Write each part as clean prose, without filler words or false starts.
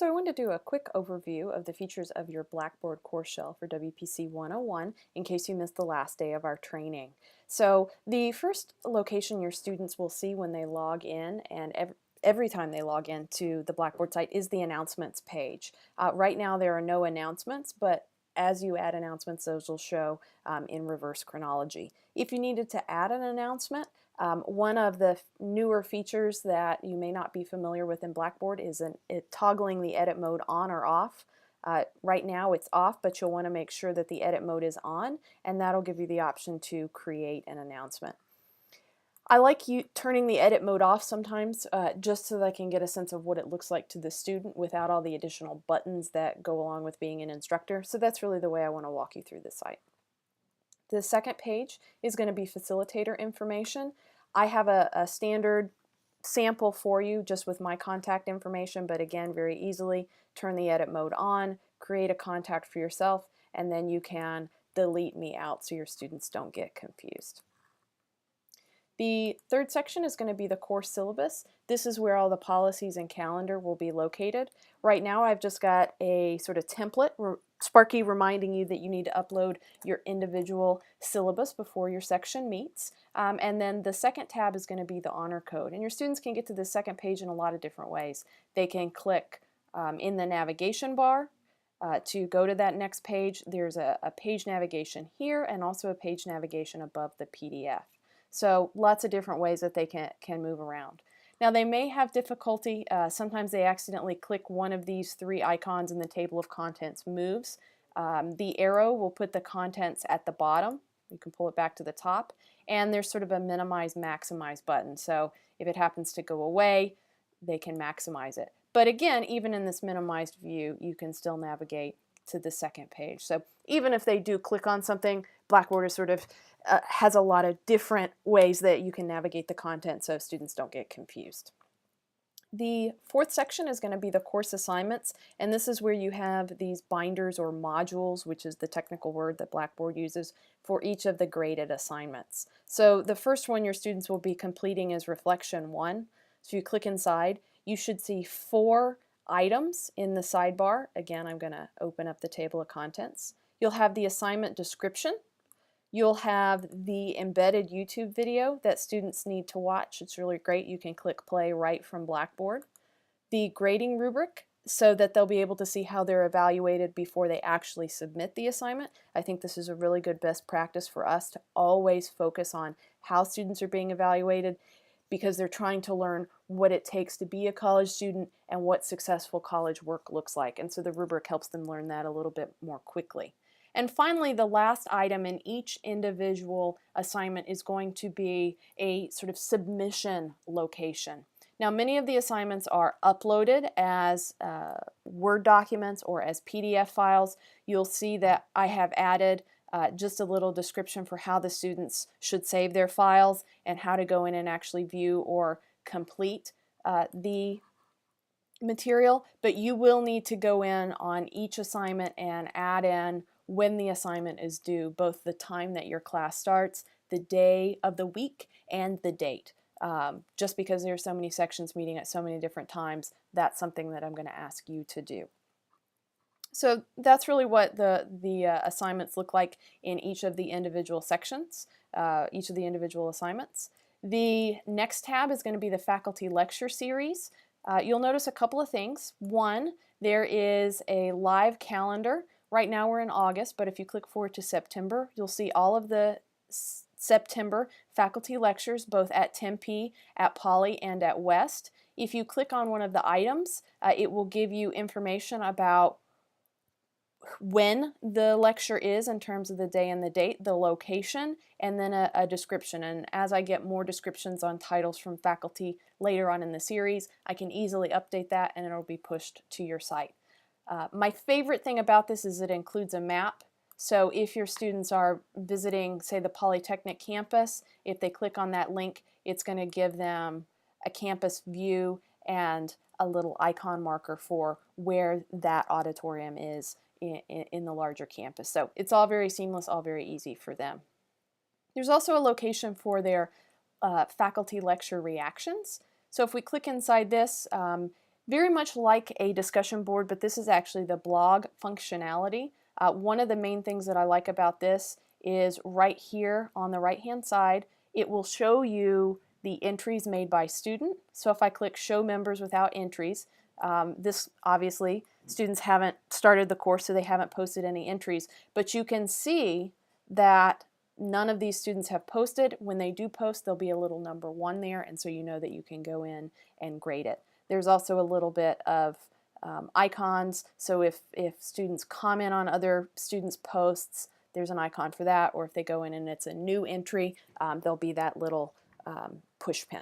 So I wanted to do a quick overview of the features of your Blackboard course shell for WPC 101 in case you missed the last day of our training. So the first location your students will see when they log in and every time they log in to the Blackboard site is the announcements page. Right now there are no announcements, but as you add announcements, those will show in reverse chronology. If you needed to add an announcement, one of the newer features that you may not be familiar with in Blackboard is toggling the edit mode on or off. Right now it's off, but you'll want to make sure that the edit mode is on, and that'll give you the option to create an announcement. I like turning the edit mode off sometimes just so that I can get a sense of what it looks like to the student without all the additional buttons that go along with being an instructor. So that's really the way I want to walk you through the site. The second page is going to be facilitator information. I have a standard sample for you just with my contact information, but again, very easily turn the edit mode on, create a contact for yourself, and then you can delete me out so your students don't get confused. The third section is going to be the course syllabus. This is where all the policies and calendar will be located. Right now I've just got a sort of template, Sparky reminding you that you need to upload your individual syllabus before your section meets. And then the second tab is going to be the honor code. And your students can get to the second page in a lot of different ways. They can click in the navigation bar to go to that next page. There's a page navigation here and also a page navigation above the PDF. So lots of different ways that they can move around. Now they may have difficulty, sometimes they accidentally click one of these three icons and the table of contents moves. The arrow will put the contents at the bottom. You can pull it back to the top. And there's sort of a minimize, maximize button. So if it happens to go away, they can maximize it. But again, even in this minimized view, you can still navigate to the second page. So even if they do click on something, Blackboard is sort of has a lot of different ways that you can navigate the content so students don't get confused. The fourth section is going to be the course assignments, and this is where you have these binders or modules, which is the technical word that Blackboard uses for each of the graded assignments. So the first one your students will be completing is Reflection 1. So you click inside, you should see 4 items in the sidebar. Again, I'm going to open up the table of contents. You'll have the assignment description. You'll have the embedded YouTube video that students need to watch. It's really great. You can click play right from Blackboard. The grading rubric, so that they'll be able to see how they're evaluated before they actually submit the assignment. I think this is a really good best practice for us to always focus on how students are being evaluated, because they're trying to learn what it takes to be a college student and what successful college work looks like. And so the rubric helps them learn that a little bit more quickly. And finally, the last item in each individual assignment is going to be a sort of submission location. Now, many of the assignments are uploaded as Word documents or as PDF files. You'll see that I have added just a little description for how the students should save their files and how to go in and actually view or complete the material, but you will need to go in on each assignment and add in when the assignment is due, both the time that your class starts, the day of the week, and the date. Just because there are so many sections meeting at so many different times, that's something that I'm going to ask you to do. So that's really what the assignments look like in each of the individual sections, each of the individual assignments. The next tab is going to be the faculty lecture series. You'll notice a couple of things. One, there is a live calendar. Right now we're in August, but if you click forward to September, you'll see all of the September faculty lectures, both at Tempe, at Poly, and at West. If you click on one of the items, it will give you information about when the lecture is in terms of the day and the date, the location, and then a description. And as I get more descriptions on titles from faculty later on in the series, I can easily update that and it'll be pushed to your site. My favorite thing about this is it includes a map. So if your students are visiting, say, the Polytechnic campus, if they click on that link, it's going to give them a campus view and a little icon marker for where that auditorium is in the larger campus. So it's all very seamless, all very easy for them. There's also a location for their faculty lecture reactions. So if we click inside this, very much like a discussion board, but this is actually the blog functionality. One of the main things that I like about this is right here on the right-hand side, it will show you the entries made by student. So if I click Show Members Without Entries, this obviously, students haven't started the course, so they haven't posted any entries, but you can see that none of these students have posted. When they do post, there'll be a little number 1 there, and so you know that you can go in and grade it. There's also a little bit of icons, so if students comment on other students' posts, there's an icon for that, or if they go in and it's a new entry, there'll be that little push pin.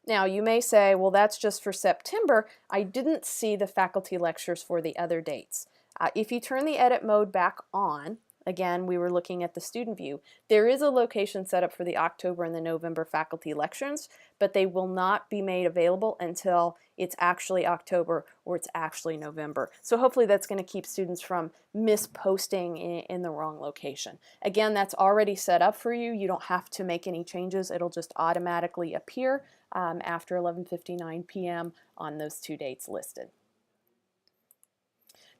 Now you may say, well, that's just for September. I didn't see the faculty lectures for the other dates. If you turn the edit mode back on, again, we were looking at the student view, there is a location set up for the October and the November faculty lectures, but they will not be made available until it's actually October or it's actually November. So hopefully that's going to keep students from misposting in the wrong location. Again, that's already set up for you. You don't have to make any changes. It'll just automatically appear after 11:59 p.m. on those 2 dates listed.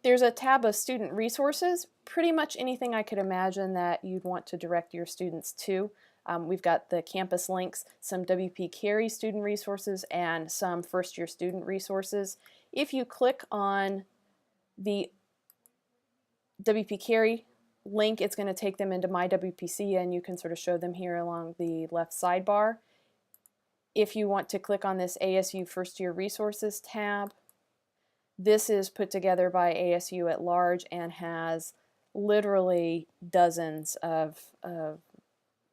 There's a tab of student resources, pretty much anything I could imagine that you'd want to direct your students to. We've got the campus links, some WP Carey student resources, and some first-year student resources. If you click on the WP Carey link, it's going to take them into My WPC, and you can sort of show them here along the left sidebar. If you want to click on this ASU First-Year Resources tab, this is put together by ASU at large and has literally dozens of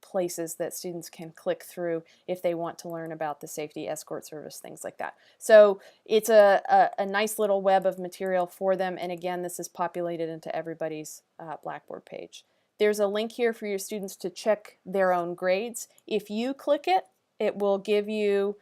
places that students can click through if they want to learn about the safety escort service, things like that. So it's a nice little web of material for them, and again, this is populated into everybody's Blackboard page. There's a link here for your students to check their own grades. If you click it, it will give you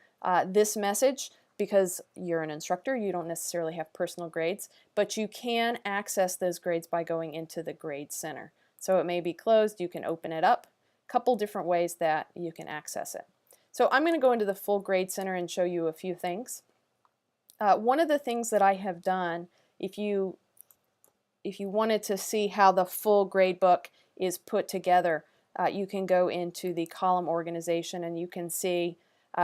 this message. Because you're an instructor, you don't necessarily have personal grades, but you can access those grades by going into the Grade Center. So it may be closed, you can open it up, a couple different ways that you can access it. So I'm going to go into the full Grade Center and show you a few things. One of the things that I have done, if you wanted to see how the full grade book is put together, you can go into the column organization and you can see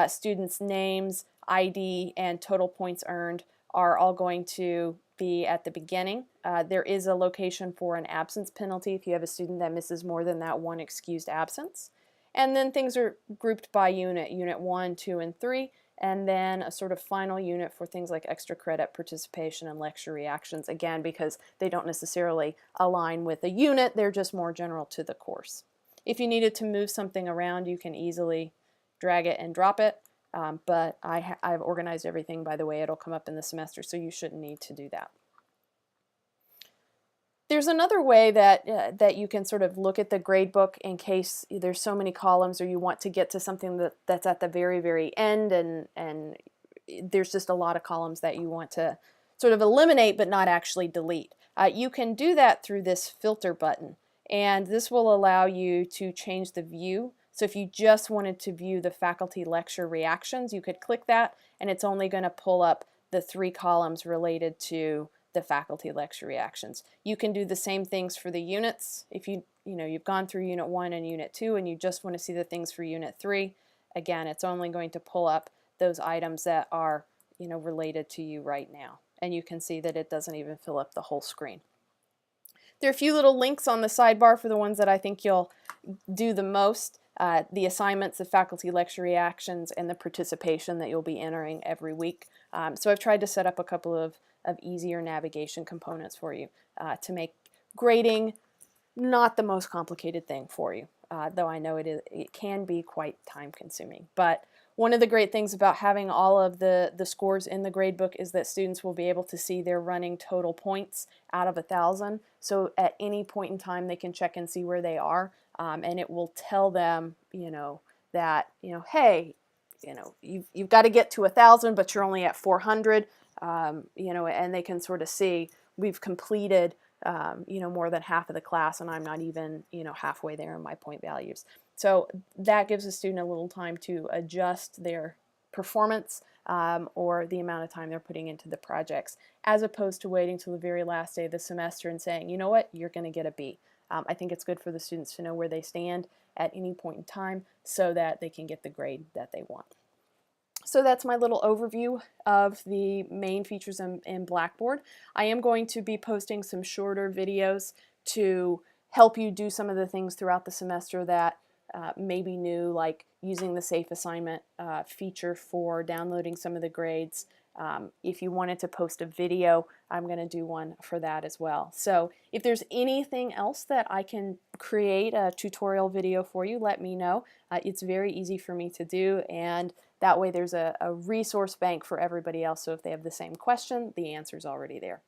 students' names, ID, and total points earned are all going to be at the beginning. There is a location for an absence penalty if you have a student that misses more than that 1 excused absence. And then things are grouped by unit, unit 1, 2, and 3, and then a sort of final unit for things like extra credit, participation, and lecture reactions, again, because they don't necessarily align with a unit, they're just more general to the course. If you needed to move something around, you can easily drag it and drop it. But I've organized everything by the way it'll come up in the semester, so you shouldn't need to do that. There's another way that you can sort of look at the grade book in case there's so many columns or you want to get to something that's at the very, very end and there's just a lot of columns that you want to sort of eliminate but not actually delete. You can do that through this filter button, and this will allow you to change the view. So if you just wanted to view the faculty lecture reactions, you could click that and it's only going to pull up the 3 columns related to the faculty lecture reactions. You can do the same things for the units. If you've gone through Unit 1 and Unit 2 and you just want to see the things for Unit 3, again, it's only going to pull up those items that are related to you right now. And you can see that it doesn't even fill up the whole screen. There are a few little links on the sidebar for the ones that I think you'll do the most. The assignments, the faculty lecture reactions, and the participation that you'll be entering every week. So I've tried to set up a couple of easier navigation components for you to make grading not the most complicated thing for you, though I know it can be quite time consuming. But one of the great things about having all of the scores in the gradebook is that students will be able to see their running total points out of 1,000. So at any point in time they can check and see where they are. And it will tell them, that, hey, you've got to get to 1,000, but you're only at 400, and they can sort of see we've completed, more than half of the class, and I'm not even, halfway there in my point values. So that gives a student a little time to adjust their performance or the amount of time they're putting into the projects, as opposed to waiting till the very last day of the semester and saying, you know what, you're going to get a B. I think it's good for the students to know where they stand at any point in time so that they can get the grade that they want. So that's my little overview of the main features in Blackboard. I am going to be posting some shorter videos to help you do some of the things throughout the semester that may be new, like using the Safe Assignment feature for downloading some of the grades. If you wanted to post a video, I'm going to do one for that as well. So if there's anything else that I can create a tutorial video for you, let me know. It's very easy for me to do, and that way there's a resource bank for everybody else, so if they have the same question, the answer's already there.